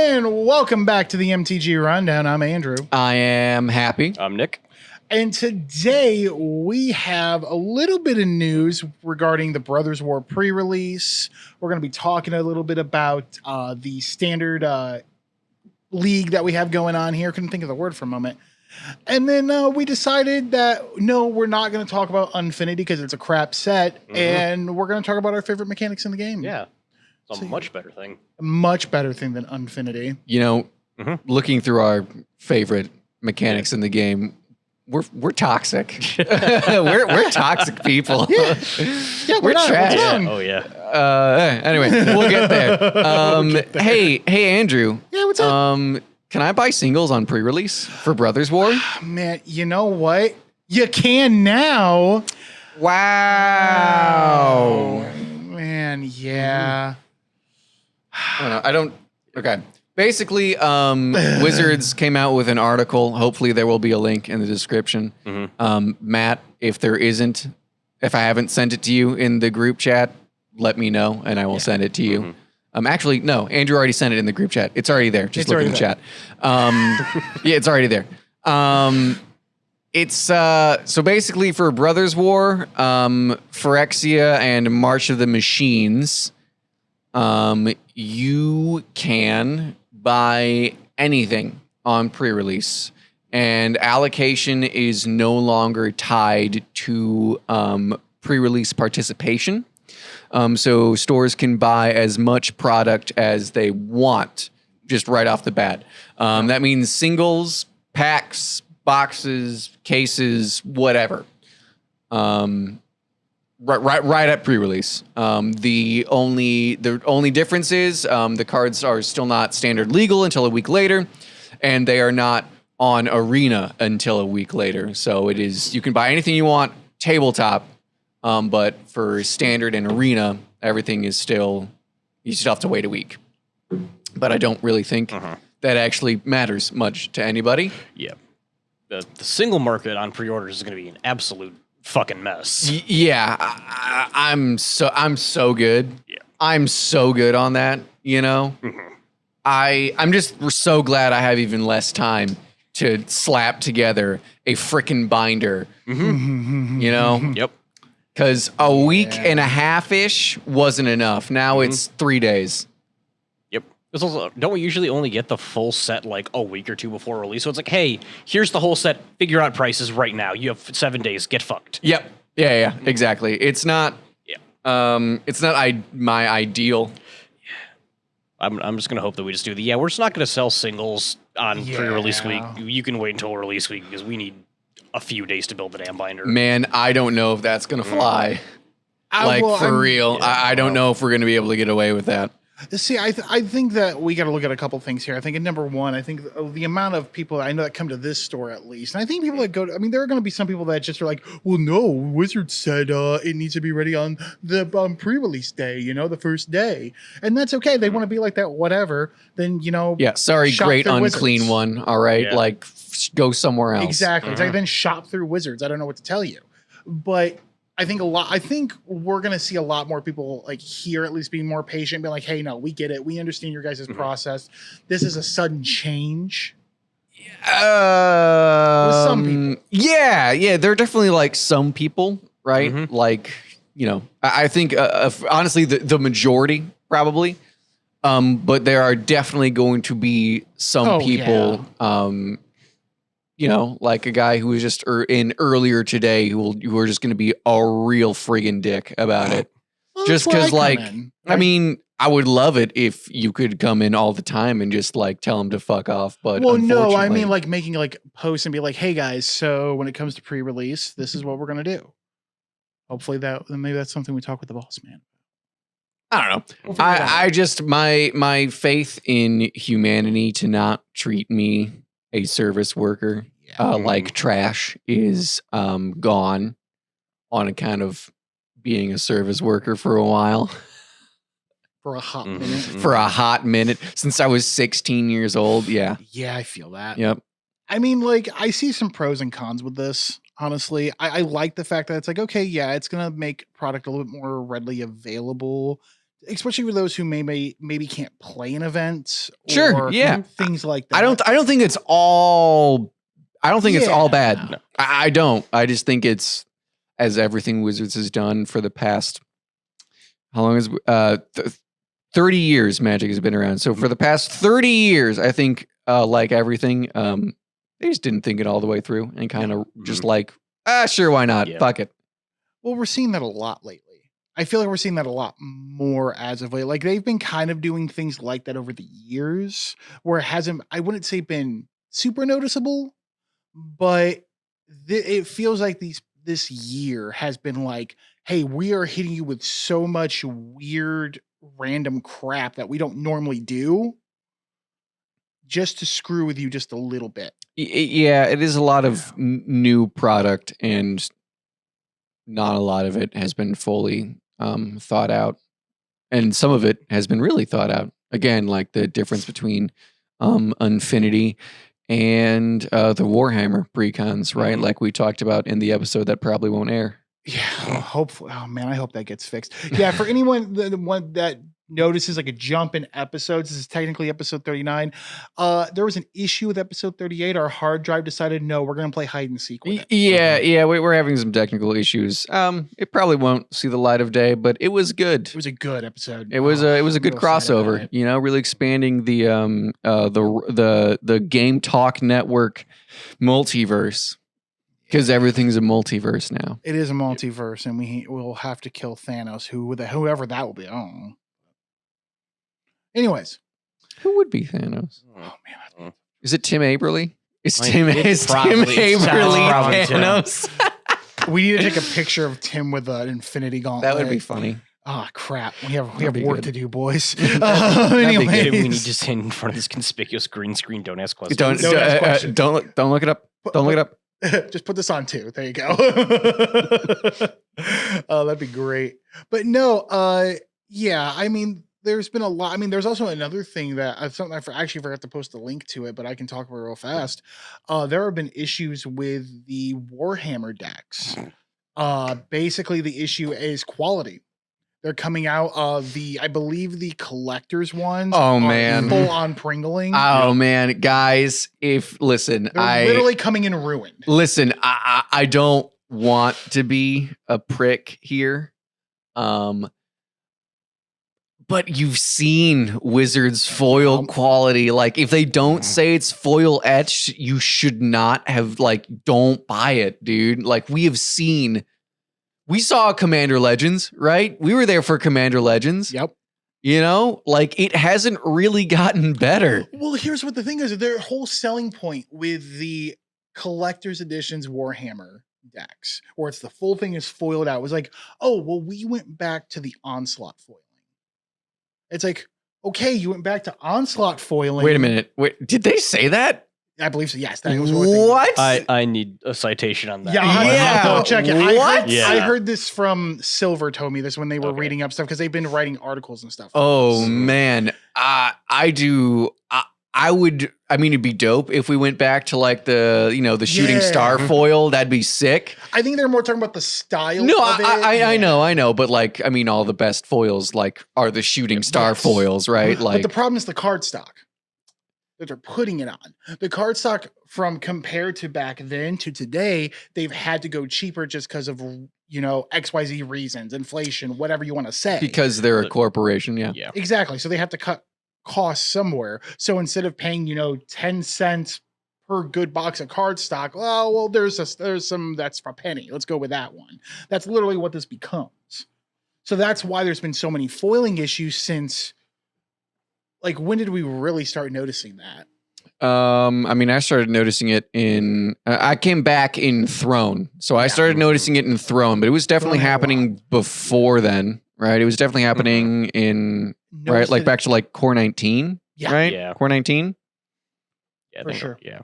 And welcome back to the MTG Rundown. I'm Andrew. I am happy. I'm Nick. And today we have a little bit of news regarding the Brothers War pre-release. We're going to be talking a little bit about the standard league that we have going on here. Couldn't think of the word for a moment. And then we decided that, no, we're not going to talk about Unfinity because it's a crap set. Mm-hmm. And we're going to talk about our favorite mechanics in the game. Yeah. It's a much better thing. A much better thing than Unfinity. You know, looking through our favorite mechanics in the game, we're toxic. we're toxic people. Yeah, we're trash. Yeah. Oh yeah. Anyway, we'll get there. Hey, Andrew. Yeah, what's up? Can I buy singles on pre-release for Brothers War? Man, you know what? You can now. Wow. Man, yeah. I don't. Okay. Basically, Wizards came out with an article. Hopefully, there will be a link in the description. Matt, if I haven't sent it to you in the group chat, let me know and I will send it to you. Actually, no, Andrew already sent it in the group chat. It's already there. Just look in the chat. Yeah, it's already there. It's so basically for Brothers War, Phyrexia, and March of the Machines. You can buy anything on pre-release, and allocation is no longer tied to pre-release participation. So stores can buy as much product as they want just right off the bat. That means singles, packs, boxes, cases, whatever. Right at pre-release. The only difference is the cards are still not standard legal until a week later, and they are not on Arena until a week later. So it is, you can buy anything you want tabletop, but for standard and Arena, everything is still, you still have to wait a week. But I don't really think that actually matters much to anybody. Yeah. The single market on pre-orders is going to be an absolute fucking mess. Yeah, I'm so good. Yeah, I'm so good on that. You know, I'm just so glad I have even less time to slap together a frickin' binder. You know, Yep. Because a week and a half ish wasn't enough. Now it's 3 days. Yep. It's also, don't we usually only get the full set like a week or two before release? So it's like, hey, here's the whole set. Figure out prices right now. You have 7 days. Get fucked. Yep. Yeah. Exactly. It's not. Yeah. It's not my ideal. I'm just gonna hope that we just do the. We're just not gonna sell singles on pre-release week. You can wait until release week because we need a few days to build the damn binder. Man, I don't know if that's gonna fly. For real. Yeah, I don't know if we're gonna be able to get away with that. See, I think that we got to look at a couple things here. I think number one, I think the amount of people I know that come to this store at least, and I think people that go to, I mean, there are going to be some people that just are like, well, no, Wizard said it needs to be ready on the pre-release day, the first day. And that's okay. They want to be like that, whatever. Then, Yeah, sorry, great unclean Wizards. One. All right, go somewhere else. Exactly. It's like, then shop through Wizards. I don't know what to tell you. But I think we're going to see a lot more people like here at least being more patient, be like, hey, no, we get it. We understand your guys' process. This is a sudden change. With some people. Yeah. There are definitely like some people, right? Like, I think honestly, the majority probably. But there are definitely going to be some people, like a guy who was just in earlier today who are just going to be a real friggin' dick about it. Well, just because, I mean, I would love it if you could come in all the time and just like tell them to fuck off. But no, I mean like making like posts and be like, hey guys, so when it comes to pre-release, this is what we're going to do. Hopefully maybe that's something we talk with the boss man. I don't know. I just, my faith in humanity to not treat me, a service worker, like trash is gone on account of being a service worker for a while. For a hot minute. For a hot minute. Since I was 16 years old. Yeah. Yeah, I feel that. Yep. I mean, like, I see some pros and cons with this. Honestly, I like the fact that it's like, okay, yeah, it's going to make product a little bit more readily available especially for those who maybe can't play an event. Sure, Or yeah. things like that. I don't think it's all. I don't think it's all Yeah. bad. I don't. I just think it's as everything Wizards has done for the past. How long is 30 years Magic has been around. So for the past 30 years, I think like everything, they just didn't think it all the way through and kind of just like, sure, why not? Yeah. Fuck it. Well, we're seeing that a lot lately. I feel like we're seeing that a lot more as of late. Like they've been kind of doing things like that over the years where it hasn't, I wouldn't say been super noticeable, but it feels like this year has been like, hey, we are hitting you with so much weird random crap that we don't normally do just to screw with you just a little bit. Yeah, it is a lot of new product, and not a lot of it has been fully thought out, and some of it has been really thought out. Again, like the difference between Infinity and the Warhammer precons, right? Like we talked about in the episode that probably won't air. Yeah, hopefully. Oh man, I hope that gets fixed. Yeah, for anyone the one that notices like a jump in episodes, this is technically episode 39. There was an issue with episode 38. Our hard drive decided no, we're gonna play hide and seek with it. Yeah, we're having some technical issues. It probably won't see the light of day, but it was good. It was a good episode. It was a good real excited about crossover. it. You know, really expanding the Game Talk Network multiverse. Because everything's a multiverse now. It is a multiverse, and we'll have to kill Thanos, whoever that will be. I don't know. Anyways, Who would be Thanos? oh man, Is it Tim Aberley? Is Like, Tim it's probably- Aberley probably Tim. Thanos? we need to take a picture of Tim with an Infinity Gauntlet. That would be funny. Oh crap, we have That'd be work good. to do, boys. be good. Anyways, We need to stand in front of this conspicuous green screen. Don't ask questions. Don't No, that's questions. don't look it up. Don't look it up. just put this on too. There you go. Oh, that'd be great. But no, yeah, I mean, there's been a lot. I mean, there's also another thing that something actually forgot to post a link to it, but I can talk about it real fast. There have been issues with the Warhammer decks. Basically, the issue is quality. They're coming out of I believe the collector's ones. Oh, are man. full on pringling. Oh man, guys, listen, They're literally coming in ruined. Listen, I don't want to be a prick here. But you've seen Wizards foil quality. Like if they don't say it's foil etched, you should not have don't buy it, dude. Like we saw Commander Legends, right? We were there for Commander Legends. Yep. You know, like it hasn't really gotten better. Well, here's what the thing is. Their whole selling point with the collector's editions Warhammer decks, where it's the full thing is foiled out, was like, oh, well, we went back to the Onslaught foiling. It's like, okay, you went back to Onslaught foiling. Wait a minute. Wait, did they say that? I believe so. Yes. That was what? I need a citation on that. Yeah, I'll double check it. What? I heard this from Silver told me this when they were Okay. reading up stuff because they've been writing articles and stuff. Oh man, I do. I would. I mean, it'd be dope if we went back to the shooting star foil. That'd be sick. I think they're more talking about the style. No, of it. I know, but I mean, all the best foils are the shooting star Yes. foils, right? But the problem is the card stock that they're putting it on. The card stock from compared to back then to today, they've had to go cheaper just because of XYZ reasons, inflation, whatever you want to say. because they're a corporation. Yeah. Yeah. Exactly. So they have to cut costs somewhere. So instead of paying, 10 cents per good box of card stock, well, there's some that's for a penny. Let's go with that one. That's literally what this becomes. So that's why there's been so many foiling issues since. When did we really start noticing that? I mean, I started noticing it in. I came back in Throne, so I started noticing it in Throne, but it was definitely Throne had a happening before then, right? It was definitely happening in right, Noticed back to Core 19, Yeah. right? Yeah. Core 19. Yeah, I For think- sure. Yeah.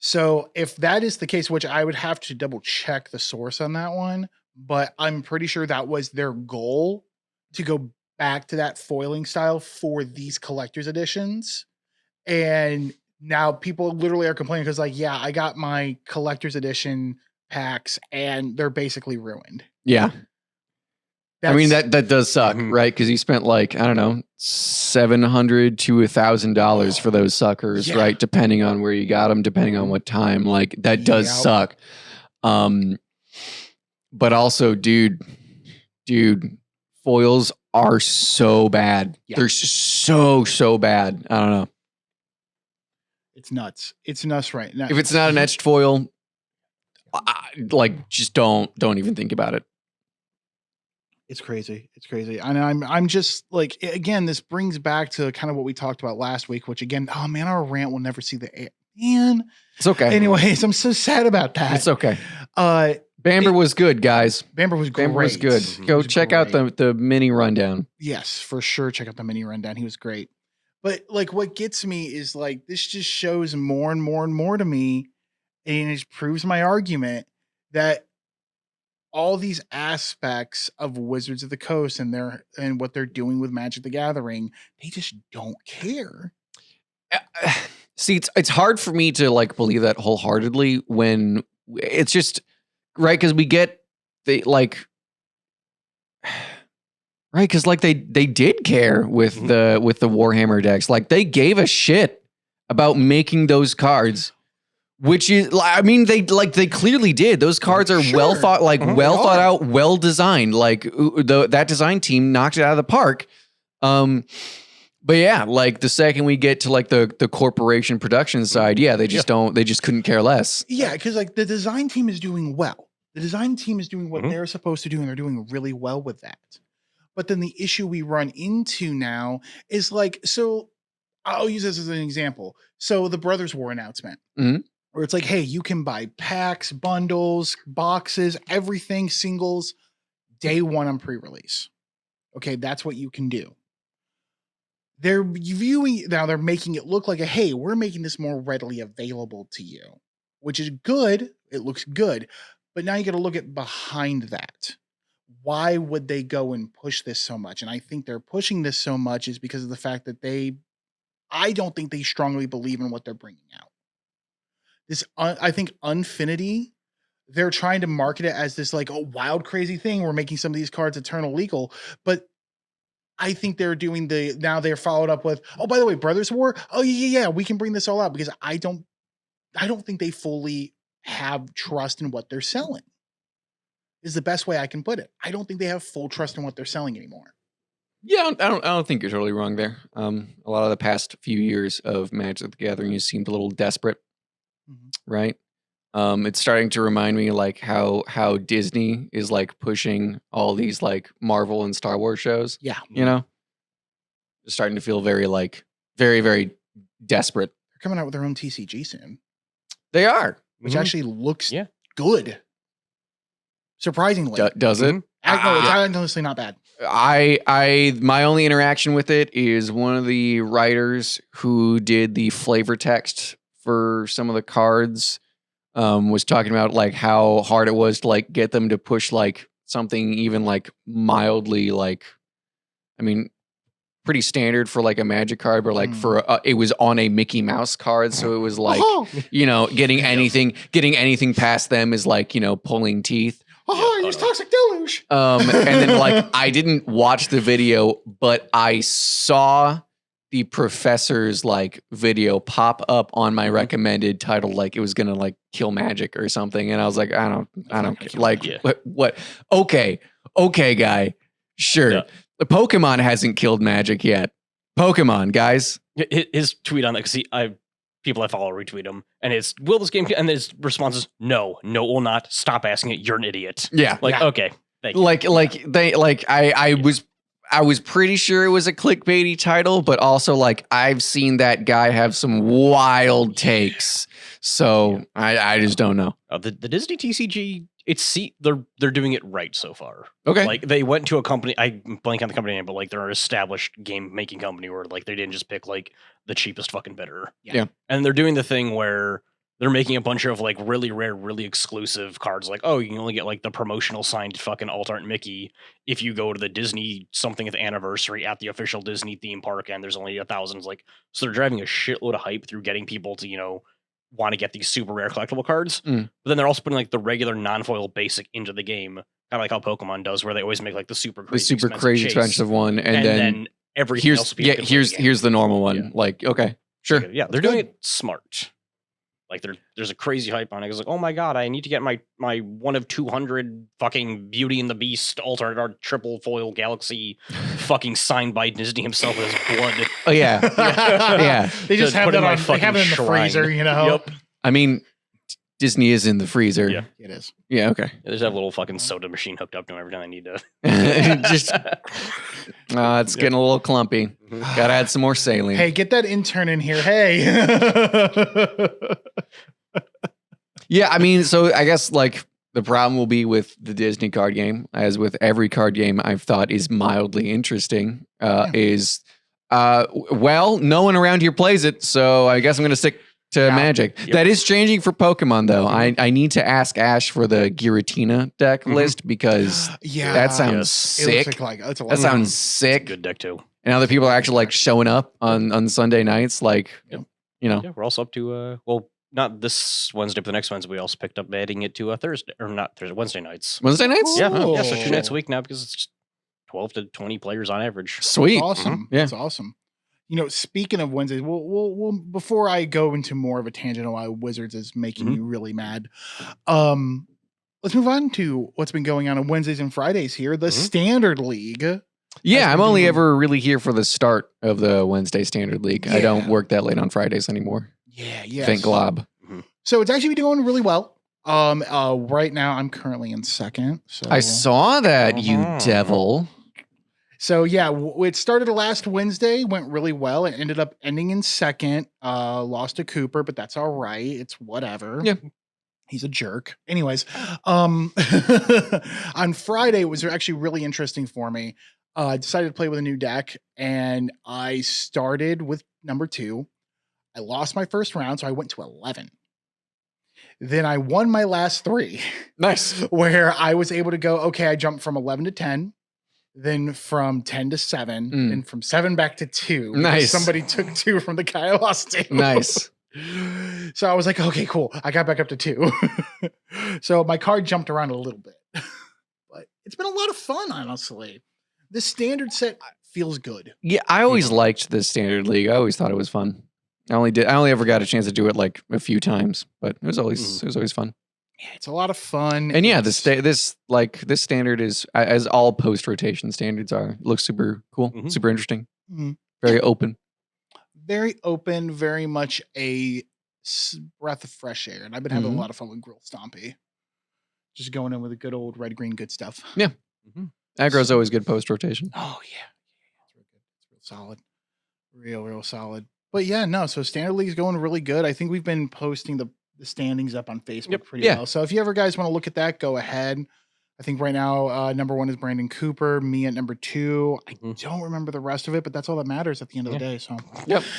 So if that is the case, which I would have to double check the source on that one, but I'm pretty sure that was their goal to go back to that foiling style for these collector's editions. And now people literally are complaining because I got my collector's edition packs and they're basically ruined. Yeah. I mean, that does suck, right? Because you spent like, I don't know, $700 to $1,000 for those suckers, right? Depending on where you got them, depending on what time. Like, that does suck. But also, dude, foils are so bad. They're so bad. I don't know. It's nuts. It's nuts right now. If it's not an etched foil, like, just don't even think about it. It's crazy. It's crazy. And I'm just like, again, this brings back to kind of what we talked about last week, which again, oh man, our rant will never see the air. Man. It's okay. Anyways, I'm so sad about that. It's okay. Bamber was good, guys. Bamber was great. Bamber was good. Go check out the mini rundown. Yes, for sure. Check out the mini rundown. He was great. But like, what gets me is like, this just shows more and more and more to me. And it proves my argument that all these aspects of Wizards of the Coast and what they're doing with Magic the Gathering, they just don't care. See, it's hard for me to like believe that wholeheartedly when it's just right, because we get the like right, because like they did care with the Warhammer decks. Like, they gave a shit about making those cards. Which is, I mean, they clearly did. Those cards are well thought, like well thought out, well designed. Like that design team knocked it out of the park. But yeah, like the second we get to like the corporation production side, they just couldn't care less. Yeah, because like the design team is doing well. The design team is doing what they're supposed to do, and they're doing really well with that. But then the issue we run into now is like, so I'll use this as an example. So the Brothers War announcement. Where it's like, hey, you can buy packs, bundles, boxes, everything, singles, day one on pre-release. Okay, that's what you can do. They're viewing now, they're making it look like hey, we're making this more readily available to you, which is good. It looks good. But now you got to look at behind that. Why would they go and push this so much? And I think they're pushing this so much is because of the fact that I don't think they strongly believe in what they're bringing out. I think Unfinity, they're trying to market it as this like wild, crazy thing. We're making some of these cards eternal legal, but I think they're doing now they're followed up with, oh, by the way, Brothers War. Oh yeah, we can bring this all out because I don't think they fully have trust in what they're selling. Is the best way I can put it. I don't think they have full trust in what they're selling anymore. Yeah, I don't think you're totally wrong there. A lot of the past few years of Magic the Gathering, you seemed a little desperate. Right. It's starting to remind me like how Disney is like pushing all these like Marvel and Star Wars shows. Yeah. You know, it's starting to feel very very desperate. They're coming out with their own TCG soon. They are, which actually looks good. Surprisingly, does it? No, it's honestly not bad. My only interaction with it is one of the writers who did the flavor text for some of the cards was talking about like how hard it was to like get them to push like something even like mildly like, I mean, pretty standard for like a Magic card, but like for it was on a Mickey Mouse card, so it was like you know, getting anything past them is like, you know, pulling teeth. Use Toxic Deluge. And then like I didn't watch the video, but I saw the professor's like video pop up on my recommended title, like it was gonna like kill Magic or something, and I was like, I don't like what? Okay, guy, sure. The Pokemon hasn't killed Magic yet. Pokemon, guys. His tweet on that, because people I follow retweet him, and it's, will this game? And his response is, no, it will not. Stop asking it. You're an idiot. Yeah. Okay. Thank you. I was pretty sure it was a clickbaity title, but also like I've seen that guy have some wild takes, so I just don't know. The Disney TCG, they're doing it right so far. Okay, like they went to a company, I blank on the company name, but like they're an established game making company where like they didn't just pick like the cheapest fucking bidder. Yeah, and they're doing the thing where they're making a bunch of like really rare, really exclusive cards. Like, oh, you can only get like the promotional signed fucking alt art Mickey if you go to the Disney somethingth anniversary at the official Disney theme park, and there's only 1,000. Like, so they're driving a shitload of hype through getting people to, you know, want to get these super rare collectible cards. But then they're also putting like the regular non-foil basic into the game, kind Kind of like how Pokemon does, where they always make like the super crazy expensive one, and then everything else. Here's the normal one. Yeah. Like, okay, sure. Yeah, they're doing it smart. Like there's a crazy hype on it. It's like, oh my god, I need to get my 1 of 200 fucking Beauty and the Beast alternate art triple foil galaxy fucking signed by Disney himself with his blood. Oh yeah, yeah. They just have that on. They have it in the freezer, you know. Yep. I mean, Disney is in the freezer. Yeah, it is. Yeah, okay. They just have a little fucking soda machine hooked up to them every time I need to. Just, it's getting a little clumpy. Gotta add some more saline. Hey, get that intern in here. Hey. Yeah, I mean, so I guess like the problem will be with the Disney card game, as with every card game I've thought is mildly interesting, well, no one around here plays it, so I guess I'm gonna stick to Magic. Yep. That is changing for Pokemon though. I need to ask Ash for the Giratina deck list because that sounds sick. That sounds sick. It's a good deck too. And other people are actually like showing up on Sunday nights, like you know. Yeah, we're also up to not this Wednesday, but the next Wednesday we also picked up adding it to a Thursday or not Thursday, Wednesday nights. Wednesday nights? Yeah, so 2 nights a week now because it's just 12 to 20 players on average. Sweet, that's awesome. Yeah, that's awesome. You know, speaking of Wednesdays, we'll before I go into more of a tangent on why Wizards is making me really mad, let's move on to what's been going on Wednesdays and Fridays here. The Standard League. Yeah, I'm only ever really here for the start of the Wednesday Standard League. I don't work that late on Fridays anymore. Yeah. Thank Glob. So it's actually doing really well. Right now I'm currently in second. So I saw that, you devil. So yeah, it started last Wednesday, went really well. It ended up ending in second. Lost to Cooper, but that's all right. It's whatever. Yeah. He's a jerk. Anyways, on Friday it was actually really interesting for me. I decided to play with a new deck, and I started with number 2. I lost my first round, so I went to 11. Then I won my last 3. Nice. Where I was able to go, okay, I jumped from 11 to 10. Then from 10 to 7, and from 7 back to 2. Nice. Somebody took 2 from the guy I lost to. Nice. So I was like, okay, cool. I got back up to 2. So my card jumped around a little bit. But it's been a lot of fun, honestly. The standard set feels good. Yeah, I always liked the Standard League. I always thought it was fun. I only ever got a chance to do it like a few times, but it was always fun. Yeah, it's a lot of fun. And yeah, this standard is, as all post rotation standards are, it looks super cool, super interesting, very open, very much a breath of fresh air. And I've been having a lot of fun with Grill Stompy, just going in with a good old red green good stuff. Yeah, aggro's always good post rotation. Oh yeah, it's real good. It's real solid, real solid. But yeah, no. So Standard League is going really good. I think we've been posting the standings up on Facebook pretty well. So if you ever guys want to look at that, go ahead. I think right now, number 1 is Brandon Cooper, me at number 2. I don't remember the rest of it, but that's all that matters at the end of the day. So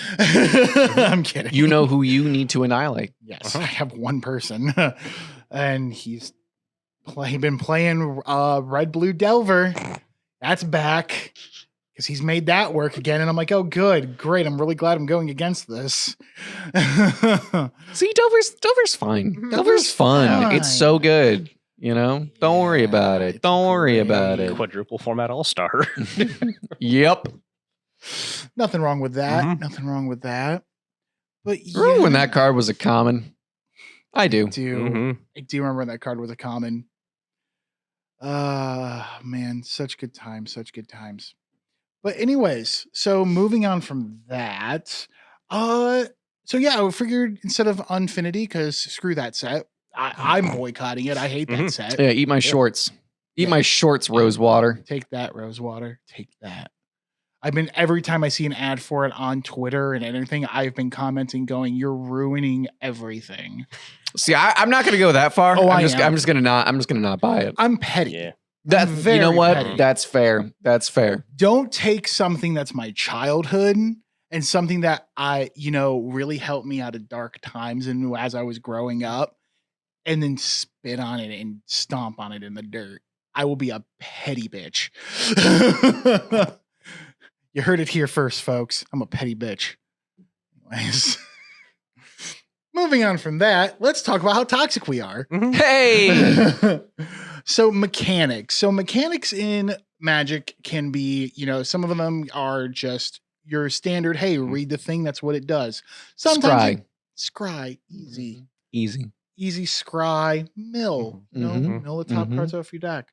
I'm kidding. You know who you need to annihilate. Yes, I have one person, and he's been playing Red Blue Delver. That's back. Because he's made that work again. And I'm like, oh, good. Great. I'm really glad I'm going against this. See, Delver's fine. Delver's fun. It's so good. You know? Don't worry about it. Don't worry about it. Quadruple format all-star. Yep. Nothing wrong with that. Nothing wrong with that. But remember when that card was a common? I do. I do remember when that card was a common. Man, such good times. Such good times. But anyways, so moving on from that, so yeah, I figured instead of Unfinity, because screw that set, I'm boycotting it. I hate that set. Yeah, eat my shorts. Eat my shorts, Rosewater. Take that, Rosewater. Take that. Every time I see an ad for it on Twitter and anything, I've been commenting going, you're ruining everything. See, I'm not going to go that far. I'm just going to not buy it. I'm petty. Yeah. You know what? Petty. That's fair. That's fair. Don't take something that's my childhood and something that really helped me out of dark times and as I was growing up, and then spit on it and stomp on it in the dirt. I will be a petty bitch. You heard it here first, folks. I'm a petty bitch. Anyways. Moving on from that, let's talk about how toxic we are. Hey! So mechanics. So mechanics in Magic can be, some of them are just your standard, hey, read the thing, that's what it does. Sometimes scry, easy. Easy scry, mill, mill the top cards off your deck.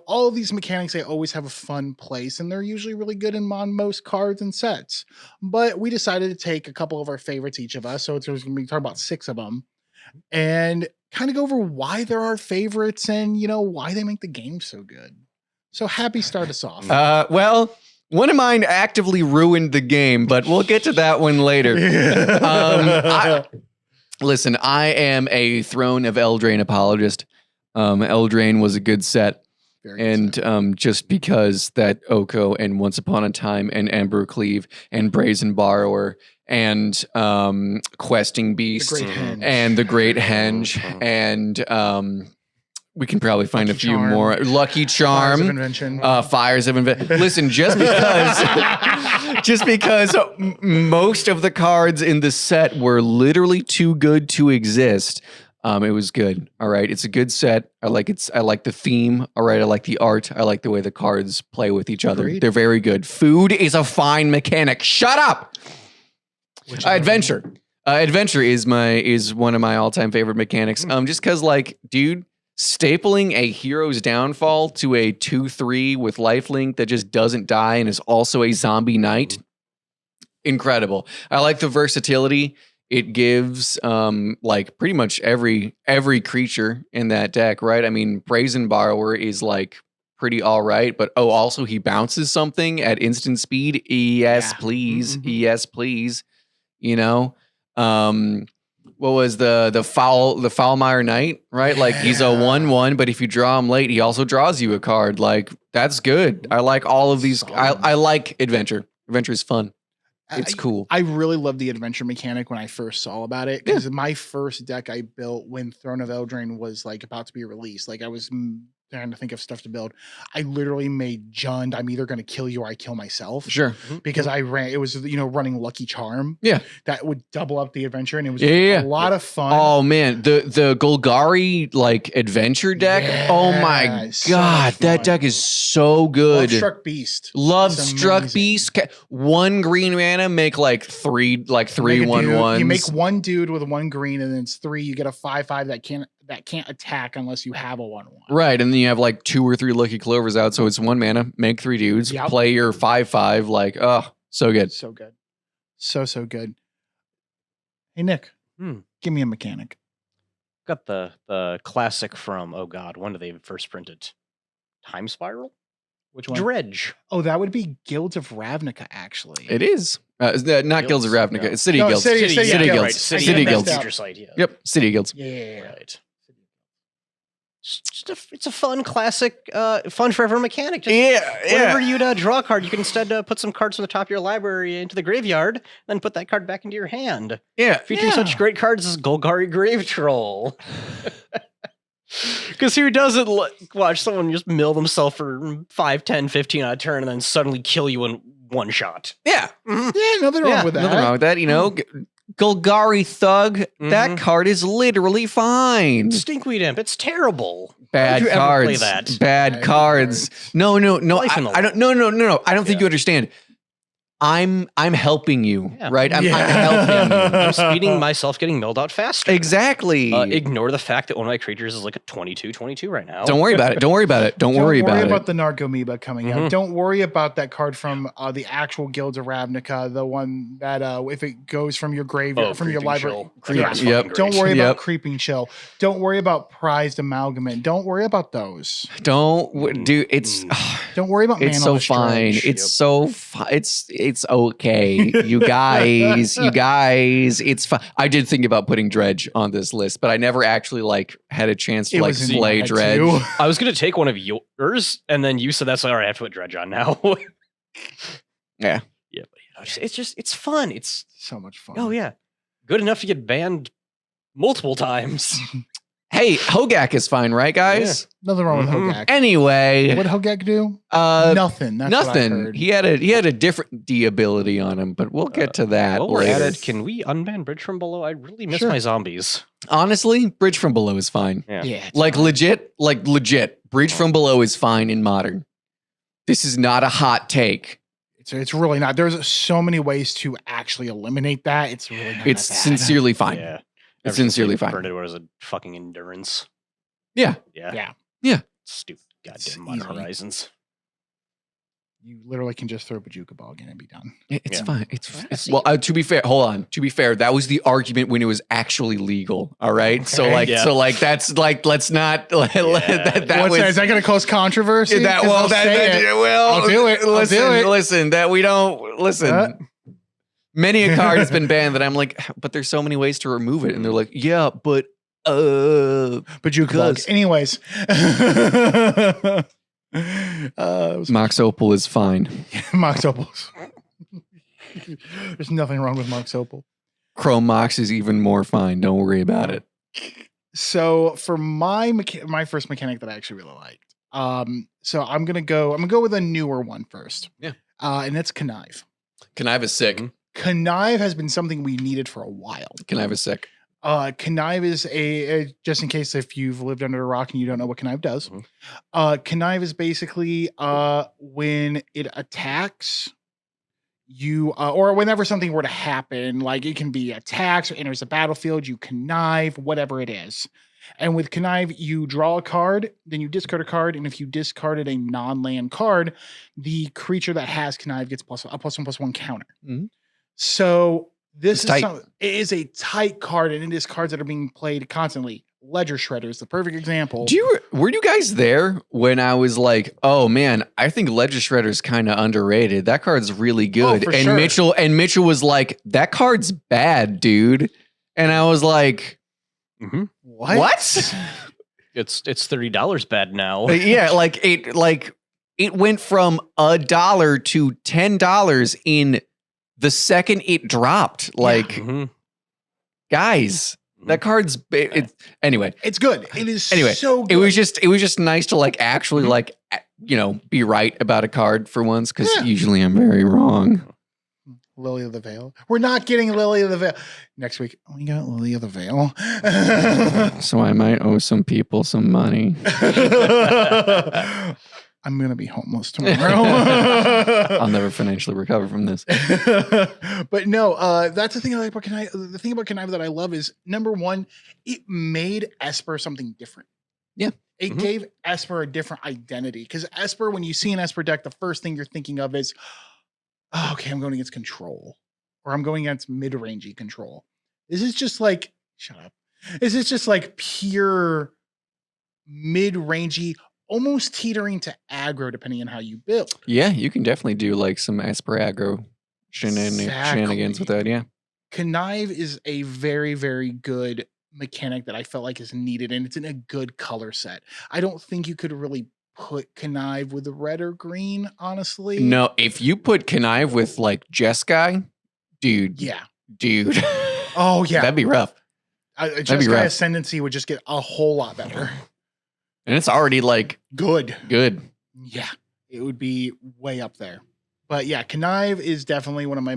All of these mechanics, they always have a fun place, and they're usually really good on most cards and sets. But we decided to take a couple of our favorites, each of us. So there's going to be talking about 6 of them, and kind of go over why they're our favorites and why they make the game so good. So Happy, start us off. Well, one of mine actively ruined the game, but we'll get to that one later. Listen, I am a Throne of Eldraine apologist. Eldraine was a good set. Just because that Oko and Once Upon a Time and Embercleave and Brazen Borrower and Questing Beast and the Great Henge and we can probably find a few more. Lucky Charm, Fires of Invention. Listen, just because most of the cards in the set were literally too good to exist, it was good. All right, it's a good set. I like the theme. All right, I like the art. I like the way the cards play with each other. They're very good. Food is a fine mechanic. Shut up. Adventure. Adventure is one of my all-time favorite mechanics. Just because, dude. Stapling a hero's downfall to a 2/3 with lifelink that just doesn't die and is also a zombie knight. Incredible. I like the versatility it gives pretty much every creature in that deck, right? I mean, Brazen Borrower is pretty all right, but also he bounces something at instant speed. Yes, please. Yes, please. What was the Foulmire Knight, right? He's a 1/1, but if you draw him late, he also draws you a card. That's good. I like all of these. I like Adventure. Adventure is fun. It's cool. I really love the Adventure mechanic when I first saw about it, because my first deck I built when Throne of Eldraine was about to be released. I was trying to think of stuff to build. I literally made Jund, I'm either going to kill you or I kill myself. Sure. Because it was, running Lucky Charm. Yeah. That would double up the adventure, and it was a lot of fun. Oh man, the Golgari adventure deck. Oh my god, that deck is so good. Lovestruck Beast. Lovestruck Beast. 1 green mana, make 3 1/1s. You make 1 dude with 1 green, and then it's 3. You get a 5/5 that can't attack unless you have a 1/1. Right, and then you have 2 or 3 Lucky Clovers out, so it's 1 mana, make 3 dudes, play your 5/5, so good. So good. So good. Hey, Nick, give me a mechanic. Got the classic from, oh god, when did they first print it? Time Spiral? Which one? Dredge. Oh, that would be Guilds of Ravnica, actually. It is. Not Guilds of Ravnica. It's City Guilds. City Guilds. Right. City Guilds. Yep, City Guilds. Yeah. Right. It's a fun classic, fun forever mechanic. Whenever you'd draw a card, you can instead put some cards from the top of your library into the graveyard, then put that card back into your hand. Yeah. Featuring such great cards as Golgari Grave Troll. Because who doesn't watch someone just mill themselves for 5, 10, 15 on a turn and then suddenly kill you in 1 shot? Yeah. Yeah, nothing wrong with that. Nothing wrong with that, Golgari Thug, that card is literally fine. Stinkweed Imp, it's terrible. Bad cards. Play that? Bad cards. No. I don't. No. I don't think you understand. I'm helping you, right? I'm helping you. I'm speeding myself getting milled out faster. Exactly. Ignore the fact that one of my creatures is a 22/22 right now. Don't worry about it. Don't worry about it. Don't worry about the Narcomoeba coming out. Don't worry about that card from the actual Guilds of Ravnica, the one that if it goes from your graveyard, from your library. Don't worry about Creeping Chill. Don't worry about Prized Amalgamate. Don't worry about those. Don't worry about It's so fine. It's so fine. It's okay, you guys. It's fine. I did think about putting Dredge on this list, but I never actually had a chance to play Dredge. I was gonna take one of yours, and then you said that's all right. I have to put Dredge on now. Yeah. But it's fun. It's so much fun. Oh yeah, good enough to get banned multiple times. Hey, Hogak is fine, right, guys? Nothing wrong with Hogak. Anyway, What did Hogak do? Nothing. That's what I nothing. heard. He had a different D ability on him, but we'll get to that While we're later. at it, can we unban Bridge from Below? I really miss Sure. my zombies. Honestly, Bridge from Below is fine. Yeah. it's Like fine. legit. Bridge from Below is fine in Modern. This is not a hot take. It's really not. There's so many ways to actually eliminate that. It's really not It's that bad. sincerely fine. Yeah. It's Ever since sincerely they fine. burned it as a fucking endurance. Yeah. Yeah. Yeah. Stupid It's goddamn Mod easy. Horizons. You literally can just throw a Bajuka ball again and be done. It's Yeah. fine. It's well. To be fair, hold on. To be fair, that was the argument when it was actually legal. All right. So Okay. like, Yeah. so like, that's like, let's not. That What's was. that? Is that going to cause controversy? That 'Cause well, I'll say it. well, I'll do it. I'll Listen, do it. listen. That we don't listen. What? Many a card has been banned that I'm like, but there's so many ways to remove it, and they're like, yeah, but Bajuka ball. Because- Anyways. It was Mox Opal is fine. Mox Opals. There's nothing wrong with Mox Opal. Chrome Mox is even more fine. Don't worry about it. So for my first mechanic that I actually really liked, so I'm gonna go with a newer one first. Yeah. And it's Connive. Connive is sick. Connive has been something we needed for a while. Connive is sick. Connive is a just in case if you've lived under a rock and you don't know what Connive does. Connive is basically when it attacks you, or whenever something were to happen, like it can be attacks or enters the battlefield, you connive, whatever it is. And with Connive, you draw a card, then you discard a card, and if you discarded a non-land card, the creature that has Connive gets a +1/+1 counter. Mhm. So this It's is tight. it is a tight card, and it is cards that are being played constantly. Ledger Shredder is the perfect example. Were you guys there when I was like, oh man, I think Ledger Shredder's kind of underrated. That card's really good. for And sure. Mitchell was like, that card's bad, dude. And I was like, what? It's $30 bad now. Yeah, it went from $1 to $10 in the second it dropped. Like, Mhm. guys, that card's anyway. It's good. It is Anyway, so good. It was just nice to like actually like be right about a card for once, because Yeah. usually I'm very wrong. Lily of the Veil. We're not getting Lily of the Veil next week. We got Lily of the Veil. So I might owe some people some money. I'm gonna be homeless tomorrow. I'll never financially recover from this. But no, that's the thing I like about Connive. The thing about Connive that I love is, number one, it made Esper something different. Yeah. It gave Esper a different identity. Because Esper, when you see an Esper deck, the first thing you're thinking of is, oh, okay, I'm going against control. Or I'm going against mid-rangey control. This is just like, shut up. This is just like pure mid-rangey, almost teetering to aggro, depending on how you build. Yeah, you can definitely do like some Esper aggro shenanigans with that. Yeah. Connive is a very, very good mechanic that I felt like is needed, and it's in a good color set. I don't think you could really put Connive with the red or green, honestly. No, if you put Connive with like Jeskai, dude. Yeah. Dude. Oh, yeah. That'd be rough. Just rough. Ascendancy would just get a whole lot better. And it's already like Good. good. Yeah. It would be way up there. But yeah, Connive is definitely one of my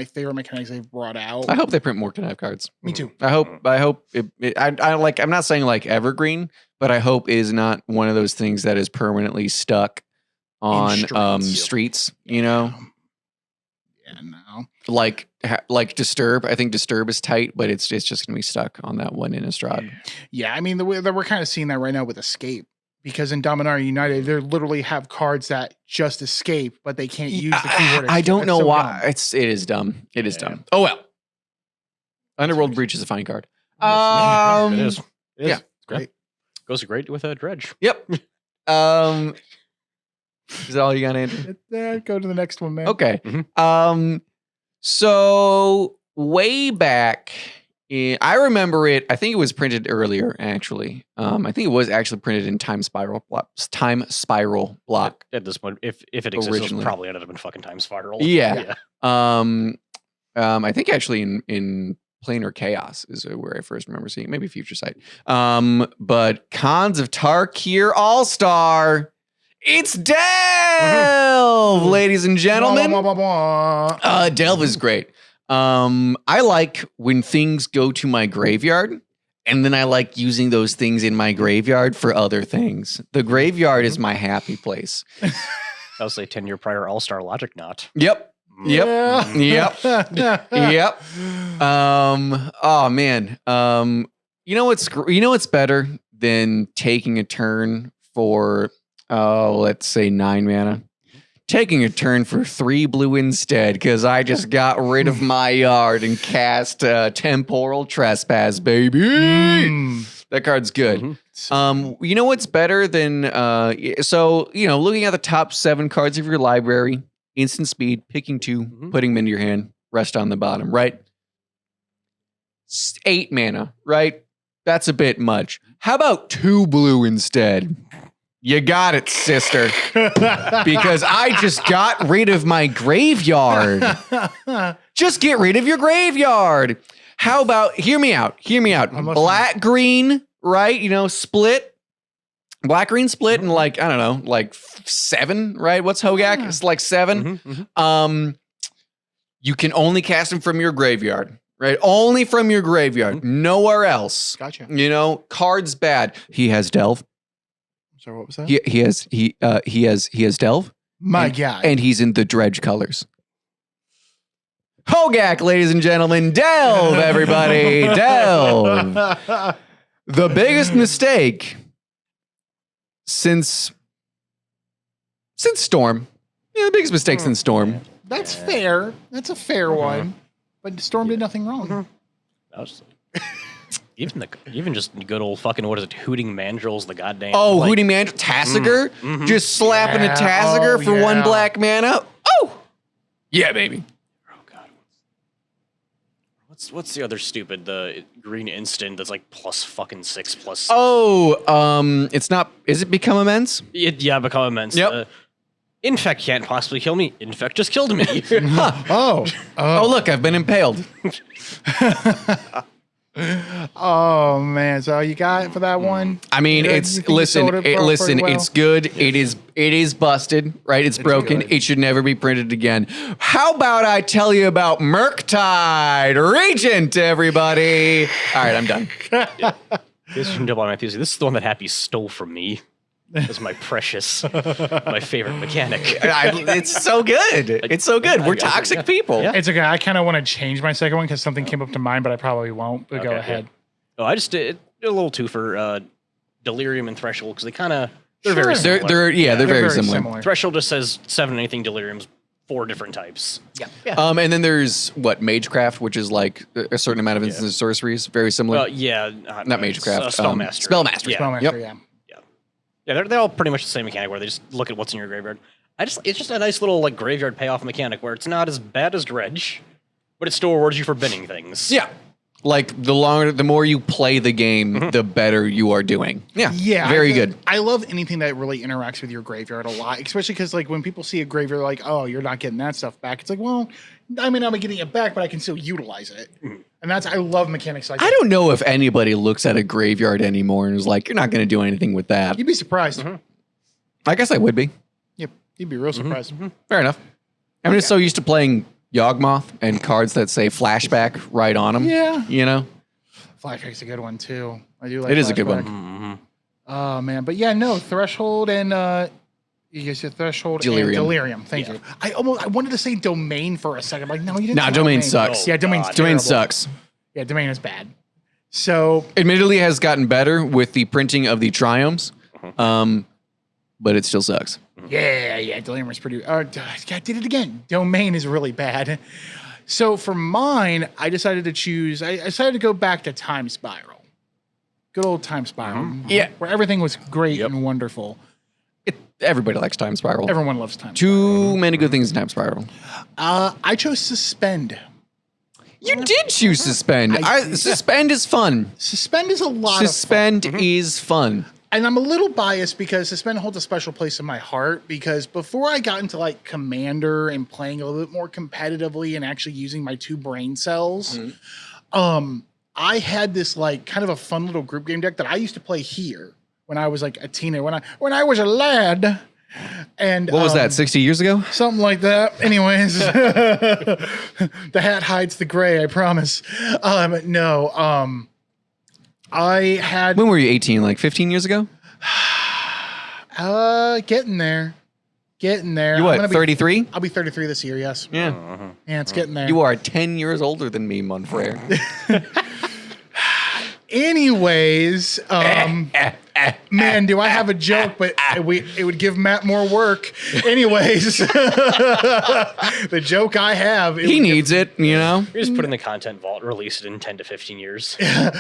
favorite mechanics they've brought out. I hope they print more Connive cards. Me too. I hope I'm not saying like evergreen, but I hope it is not one of those things that is permanently stuck on streets, you know? Yeah, no. Like Disturb. I think Disturb is tight, but it's just gonna be stuck on that one Innistrad. Yeah, I mean, the way that we're kind of seeing that right now with Escape, because in Dominaria United, they literally have cards that just escape, but they can't use the keyword. I don't It's know so why. dumb. It is dumb. It is Yeah. dumb. Oh well. Underworld Breach is a fine card. It is. yeah. It's great. Goes great with a dredge. Yep. Is that all you got, Andrew? Go to the next one, man. Okay. Mhm. So way back, I remember it. I think it was printed earlier, actually. I think it was actually printed in Time Spiral block. At this point, if it exists, Originally. it probably ended up in fucking Time Spiral. Yeah. I think actually in Planar Chaos is where I first remember seeing it. Maybe Future Sight. But Cons of Tarkir All-Star. It's Delve, ladies and gentlemen. Delve is great. I like when things go to my graveyard, and then I like using those things in my graveyard for other things. The graveyard is my happy place. I'll say 10-year prior All-Star Logic Knot. Yep. Yeah. Yep. Oh man. You know what's better than taking a turn for let's say 9 mana? Taking a turn for 3 blue instead, because I just got rid of my yard and cast Temporal Trespass, baby. That card's good. You know what's better than looking at the top 7 cards of your library. Instant speed, picking 2, putting them into your hand, rest on the bottom, right? 8 mana, right? That's a bit much. How about 2 blue instead? You got it, sister. Because I just got rid of my graveyard. Just get rid of your graveyard. How about, hear me out. Black, green, right? Split. Black green split and I don't know, 7, right? What's Hogak? It's 7. You can only cast them from your graveyard, right? Only from your graveyard, nowhere else. Gotcha. Cards bad. He has Delve. Sorry, what was that? He has Delve. My God. And he's in the dredge colors. Hogak, ladies and gentlemen, Delve, everybody, Delve. The biggest mistake since Storm. Yeah, the biggest mistake since Storm. That's fair. That's a fair one. But Storm did nothing wrong. Even just good old fucking, what is it, Hooting Mandrels, the goddamn. Hooting Mandrel, Tassiger? Just slapping a Tassiger for 1 black mana? Oh! Yeah, baby. Oh, God. What's the other stupid, the green instant that's plus fucking 6 plus 6? It's not, is it Become Immense? Yeah, Become Immense. Yep. Infect can't possibly kill me. Infect just killed me. Oh, look, I've been impaled. Oh man, so you got it for that one? I mean, it's good. It is busted, right? It's broken. Good. It should never be printed again. How about I tell you about Murktide Regent, everybody? All right, I'm done. This is the one that Happy stole from me. That's my precious, my favorite mechanic. It's so good. It's so good. We're toxic people. Yeah. It's okay. I kind of want to change my second one because something came up to mind, but I probably won't. But go ahead. Oh, I just did a little too for Delirium and Threshold because they're very similar. They're very similar. Threshold just says 7 anything. Delirium's 4 different types. Yeah. And then there's Magecraft, which is a certain amount of instance sorceries, very similar. Not Magecraft. Spellmaster. Spellmaster. Yeah. Spellmaster. Yeah. Yeah, they're all pretty much the same mechanic where they just look at what's in your graveyard. It's just a nice little graveyard payoff mechanic where it's not as bad as Dredge, but it still rewards you for binning things. Yeah. The more you play the game, the better you are doing. Yeah. Yeah. Very good. I love anything that really interacts with your graveyard a lot, especially because when people see a graveyard oh, you're not getting that stuff back. It's well, I mean, I'm getting it back, but I can still utilize it. And I love mechanics like that. I don't know if anybody looks at a graveyard anymore and is you're not going to do anything with that. You'd be surprised. I guess I would be. Yep. You'd be real surprised. Fair enough. I'm just so used to playing Yawgmoth and cards that say flashback right on them. Yeah. Flashback's a good one, too. I do like it. It is a good one. Oh, man. But yeah, no, Threshold and... You guys said Threshold Delirium. And Delirium. Thank you. I wanted to say Domain for a second. No, you didn't. Nah, Domain sucks. Yeah, Domain sucks. Yeah, Domain is bad. So, admittedly, has gotten better with the printing of the Triumphs, but it still sucks. Yeah, Delirium is pretty. I did it again. Domain is really bad. So for mine, I decided to choose. I decided to go back to Time Spiral. Good old Time Spiral. Yeah, where everything was great and wonderful. Everybody likes Time Spiral. Everyone loves Time Spiral. Too many good things in Time Spiral. I chose Suspend. You did choose Suspend. Suspend is fun. Suspend is a lot Suspend of fun. is fun. And I'm a little biased because Suspend holds a special place in my heart because before I got into Commander and playing a little bit more competitively and actually using my 2 brain cells, I had this like kind of a fun little group game deck that I used to play here when I was like a teenager, when I was a lad. And what was that? 60 years ago? Something like that. Anyways, the hat hides the gray. I promise. No. I had. When were you 18? Like 15 years ago? Getting there. You what? 33? I'll be 33 this year. Yes. Yeah. Yeah, it's getting there. You are 10 years older than me, Monfrere. Anyways, man, do I have a joke, but it would give Matt more work. Anyways, the joke I have. He needs it, you know? You just put it in the content vault, release it in 10 to 15 years.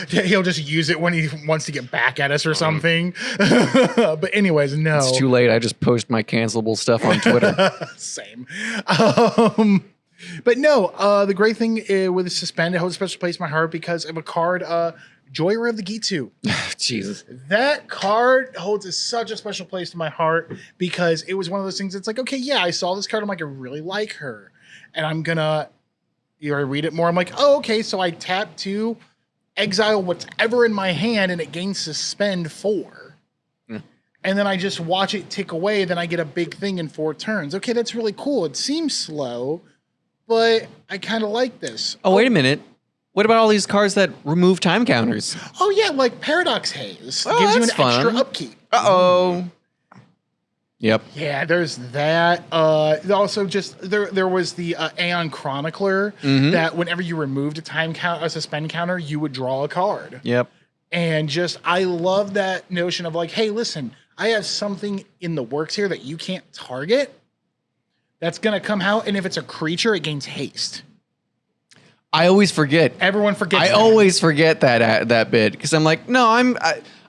He'll just use it when he wants to get back at us or something. But anyways, no. It's too late. I just post my cancelable stuff on Twitter. Same. But no, the great thing with Suspend, it holds a special place in my heart because of a card, Joyer of the Gitu. Jesus. That card holds such a special place in my heart because it was one of those things that's like, okay, yeah, I saw this card. I'm like, I really like her. And I'm going to read it more. I'm like, oh, okay. So I tap to exile whatever in my hand and it gains Suspend 4. And then I just watch it tick away. Then I get a big thing in 4 turns. Okay, that's really cool. It seems slow, but I kind of like this. Oh, wait a minute. What about all these cards that remove time counters? Oh, yeah, like Paradox Haze. Oh, gives you an that's fun. extra upkeep. Uh-oh. Yep. Yeah, there's that. Also, just there was the Aeon Chronicler that whenever you removed a suspend counter, you would draw a card. Yep. And just, I love that notion of like, hey, listen, I have something in the works here that you can't target that's going to come out. And if it's a creature, it gains haste. I always forget. Everyone forgets. I always forget that bit because I'm like, no,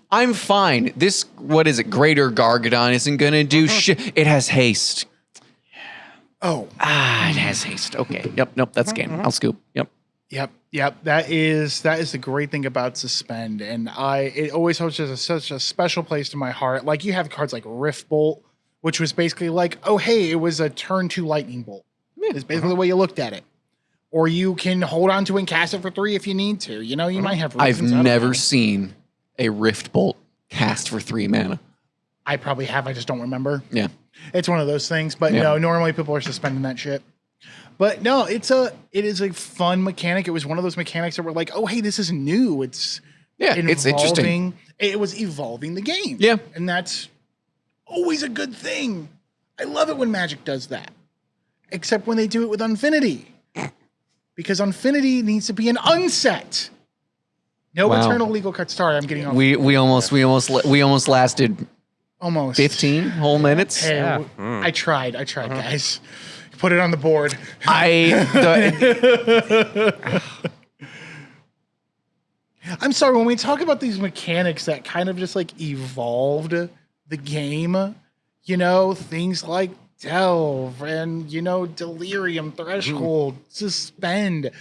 I'm fine. This, what is it? Greater Gargadon isn't gonna do shit. It has haste. Oh, it has haste. Okay. Yep. Nope. That's game. I'll scoop. Yep. Yep. That is the great thing about Suspend, and it always holds such a special place to my heart. Like you have cards like Rift Bolt, which was basically like, oh hey, it was a turn 2 lightning bolt. It's basically the way you looked at it. Or you can hold on to and cast it for 3 if you need to. You know, you might have reasons. I've never seen a Rift Bolt cast for 3 mana. I probably have. I just don't remember. Yeah. It's one of those things. But no, normally people are suspending that shit. But no, it is a fun mechanic. It was one of those mechanics that were like, oh, hey, this is new. It's interesting. It was evolving the game. Yeah. And that's always a good thing. I love it when Magic does that. Except when they do it with Unfinity. Because Unfinity needs to be an unset. No eternal legal cut. Sorry, I'm getting off. We almost lasted almost 15 whole minutes. Hey, I tried, guys. Put it on the board. I'm sorry, when we talk about these mechanics that kind of just like evolved the game, you know, things like Delve and, you know, Delirium, Threshold, Suspend,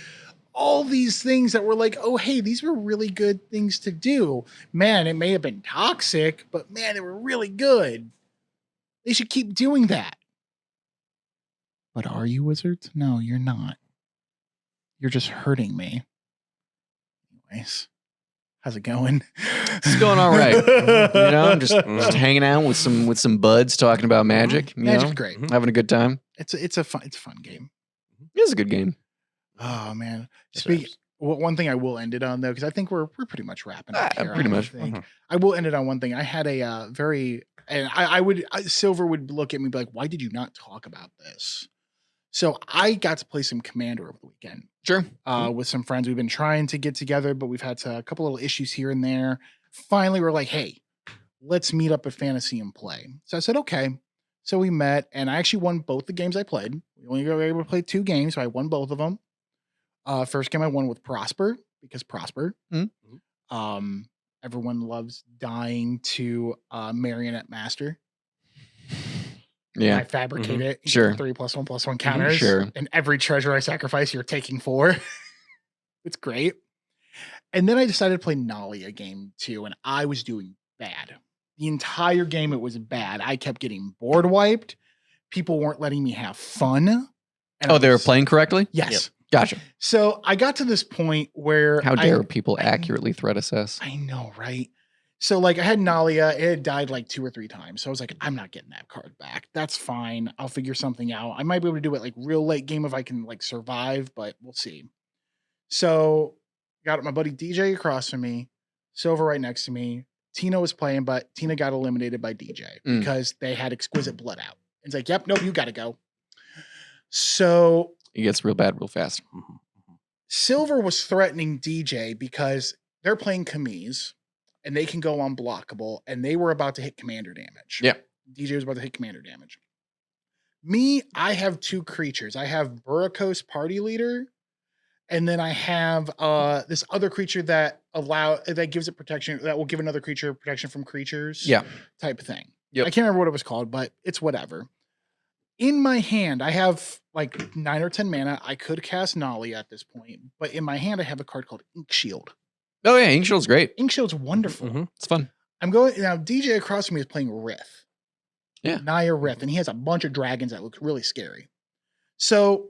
all these things that were like, oh, hey, these were really good things to do. Man, it may have been toxic, but man, they were really good. They should keep doing that. But are you, Wizards? No, you're not. You're just hurting me. Anyways, how's it going? It's going all right. You know, I'm just hanging out with some buds talking about Magic. Magic's great. Having a good time. It's a fun game. It's a good game. Oh man. One thing I will end it on though, because I think we're pretty much wrapping up here. Pretty much. I will end it on one thing. I had a Silver would look at me and be like, why did you not talk about this? So I got to play some Commander over the weekend. Sure. With some friends. We've been trying to get together, but we've had a couple little issues here and there. Finally, we're like, hey, let's meet up at Fantasy and play. So I said, okay. So we met, and I actually won both the games I played. We only were able to play 2 games, so I won both of them. First game I won with Prosper, because Prosper. Everyone loves dying to Marionette Master. Yeah. I fabricate it. Sure. 3+1/+1 counters. Sure. And every treasure I sacrifice, you're taking 4. It's great. And then I decided to play Nolly a game too, and I was doing bad. The entire game, it was bad. I kept getting board wiped. People weren't letting me have fun. And they were playing correctly? Yes. Gotcha. So I got to this point where How dare people accurately threat assess? I know, right? So like I had Nalia, it had died like 2 or 3 times. So I was like, I'm not getting that card back. That's fine. I'll figure something out. I might be able to do it like real late game if I can like survive, but we'll see. So got my buddy DJ across from me, Silver right next to me. Tina was playing, but Tina got eliminated by DJ because they had Exquisite Blood out. It's like, yep, nope, you got to go. So It gets real bad real fast. Silver was threatening DJ because they're playing Camise and they can go unblockable and they were about to hit commander damage. Yeah. DJ was about to hit commander damage. Me, I have 2 creatures. I have Burricos Party Leader, and then I have this other creature that gives it protection, that will give another creature protection from creatures. Yeah. Type of thing. Yep. I can't remember what it was called, but it's whatever. In my hand, I have like 9 or 10 mana. I could cast Nolly at this point, but in my hand, I have a card called Ink Shield. Oh yeah, Ink Shield's great. Ink Shield's wonderful. Mm-hmm. It's fun. I'm going now. DJ across from me is playing Rith. Yeah. Naya Rith, and he has a bunch of dragons that look really scary. So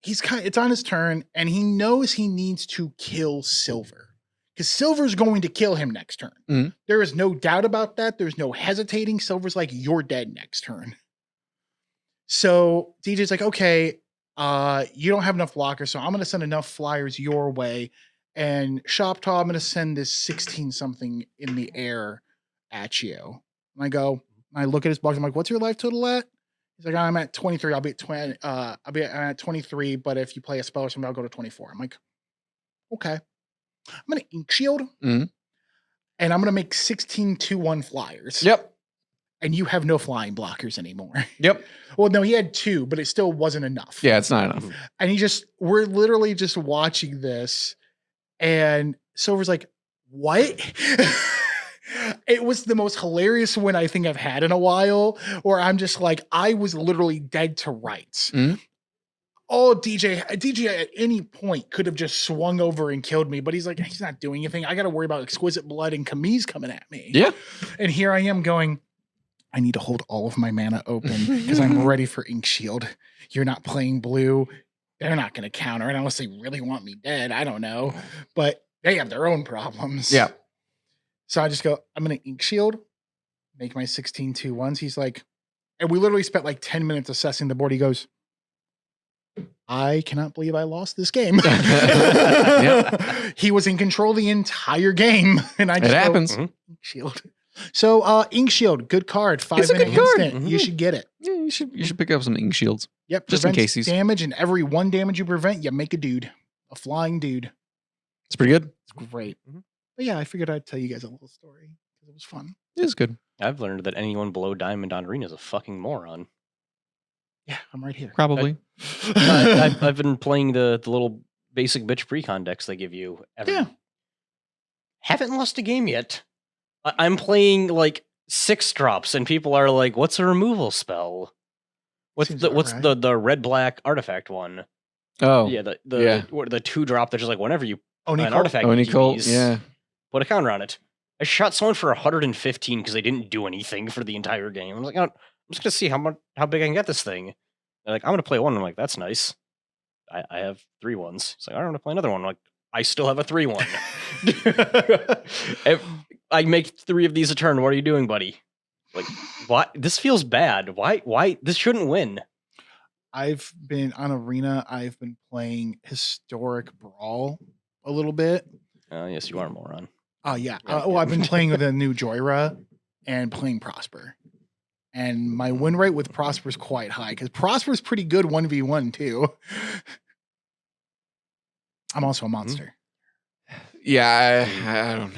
it's on his turn, and he knows he needs to kill Silver. Because Silver's going to kill him next turn. Mm-hmm. There is no doubt about that. There's no hesitating. Silver's like, you're dead next turn. So DJ's like, okay, you don't have enough blockers, so I'm going to send enough flyers your way. And Shoptaw, I'm going to send this 16-something in the air at you. And I look at his box. I'm like, what's your life total at? He's like, I'm at 23. I'll be at 20. I'm at 23, but if you play a spell or something, I'll go to 24. I'm like, okay. I'm going to Ink Shield. Mm-hmm. And I'm going to make 16 2/1 flyers. Yep. And you have no flying blockers anymore. Yep. Well, no, he had 2, but it still wasn't enough. Yeah, it's not enough. And we're literally just watching this. And Silver's like, what? It was the most hilarious win I think I've had in a while, where I'm just like, I was literally dead to rights. Mm-hmm. Oh, DJ at any point could have just swung over and killed me, but he's like, he's not doing anything. I got to worry about Exquisite Blood and Camise coming at me. Yeah. And here I am going, I need to hold all of my mana open because I'm ready for Ink Shield. You're not playing blue. They're not going to counter it unless they really want me dead. I don't know. But they have their own problems. Yeah. So I just go, I'm going to Ink Shield, make my 16 2/1s. He's like, and we literally spent like 10 minutes assessing the board. He goes, I cannot believe I lost this game. He was in control the entire game. And I just happens. Ink Shield. So Ink Shield, good card. 5-minute instant. Mm-hmm. You should get it. Yeah, you should pick up some Ink Shields. Yep. Just in case damage, and every 1 damage you prevent, you make a flying dude. It's pretty good. It's great. Mm-hmm. But yeah, I figured I'd tell you guys a little story because it was fun. It is good. I've learned that anyone below Diamond on Arena is a fucking moron. Yeah, I'm right here. Probably. I've been playing the little basic bitch precon decks they give you. Yeah. Haven't lost a game yet. I'm playing like 6 drops, and people are like, "What's a removal spell? What's the red black artifact one?" Oh, yeah, the 2-drop that's just like whenever you an artifact, yeah, put a counter on it. I shot someone for 115 because they didn't do anything for the entire game. I'm like, I'm just gonna see how big I can get this thing. They're like, I'm gonna play 1. I'm like, that's nice. I have 3 ones. It's like, I'm gonna play another one. I'm like, I still have a 3/1. I make 3 of these a turn. What are you doing, buddy? Like, what? This feels bad. Why? This shouldn't win. I've been on Arena. I've been playing Historic Brawl a little bit. Yes, you are a moron. Oh, yeah. I've been playing with a new Joyra and playing Prosper. And my win rate with Prosper is quite high because Prosper's pretty good 1v1 too. I'm also a monster. Yeah,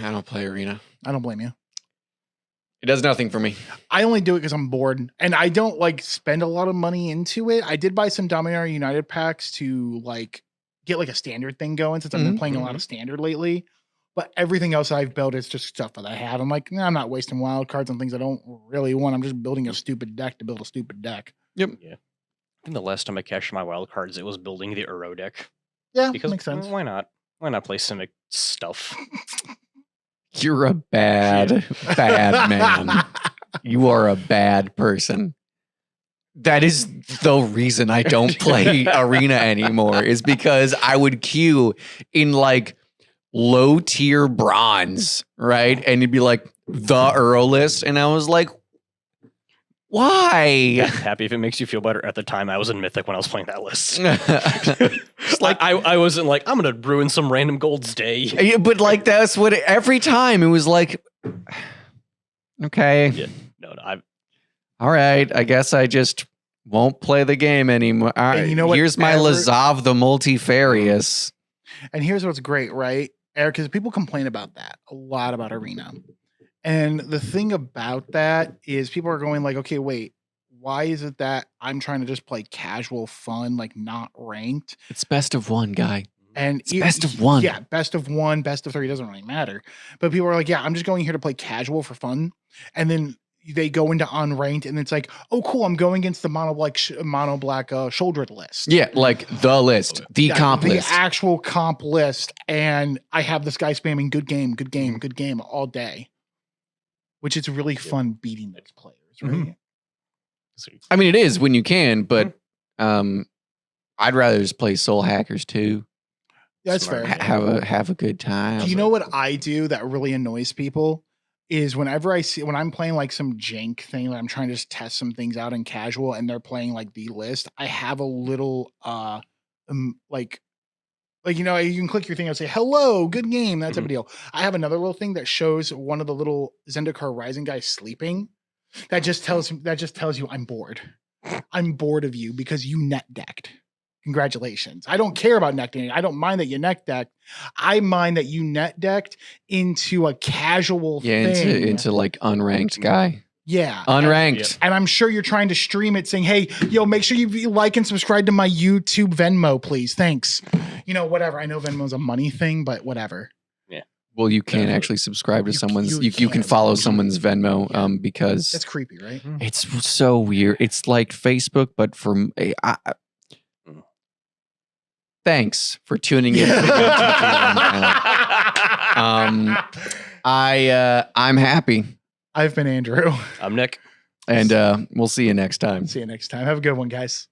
I don't play Arena. I don't blame you. It does nothing for me. I only do it because I'm bored, and I don't like spend a lot of money into it. I did buy some Dominaria United packs to like get like a standard thing going since I've been playing a lot of standard lately. But everything else I've built is just stuff that I have. I'm like, I'm not wasting wild cards on things I don't really want. I'm just building a stupid deck to build a stupid deck. Yep. Yeah. I think the last time I cashed my wild cards, it was building the Uro deck. Yeah, because makes sense. Why not? Why not play Simic stuff? You're a bad man. You are a bad person. That is the reason I don't play Arena anymore, is because I would queue in like low tier bronze, right? And it'd be like the Earl list. And I was like, why? Happy if it makes you feel better. At the time, I was in Mythic when I was playing that list. Like I wasn't like, I'm going to ruin some random gold's day. Yeah, but like, that's what every time it was like, okay. Yeah. No, All right, I guess I just won't play the game anymore. All right, you know what, here's my Lazav the Multifarious. And here's what's great, right, Eric? Because people complain about that a lot about Arena. And the thing about that is people are going like, okay, wait, why is it that I'm trying to just play casual fun, like not ranked? It's best of one, guy. And it's best of one. Yeah, best of one, best of three, doesn't really matter. But people are like, yeah, I'm just going here to play casual for fun. And then they go into unranked and it's like, oh, cool, I'm going against the mono black shouldered list. Yeah, like the list, the comp list. The actual comp list. And I have this guy spamming good game, good game, good game all day. Which is really fun beating those players, right? Mm-hmm. I mean, it is when you can, but I'd rather just play Soul Hackers too. That's fair. Have a good time. Do you know what I do that really annoys people? Is whenever when I'm playing like some jank thing, that I'm trying to just test some things out in casual, and they're playing like the list, I have a little like you know, you can click your thing and say, hello, good game. That type of deal. I have another little thing that shows one of the little Zendikar Rising guys sleeping. That just tells you I'm bored. I'm bored of you because you net decked. Congratulations. I don't care about net decking. I don't mind that you net decked. I mind that you net decked into a casual thing. Into like unranked guy. Yeah. Unranked. And I'm sure you're trying to stream it saying, hey, yo, make sure you like and subscribe to my YouTube Venmo, please. Thanks. You know, whatever. I know Venmo's a money thing, but whatever. Yeah. Well, you can't actually subscribe to someone's, you can follow someone's Venmo because that's creepy, right? It's so weird. It's like Facebook, but for thanks for tuning in. I'm happy. I've been Andrew. I'm Nick. And we'll see you next time. See you next time. Have a good one, guys.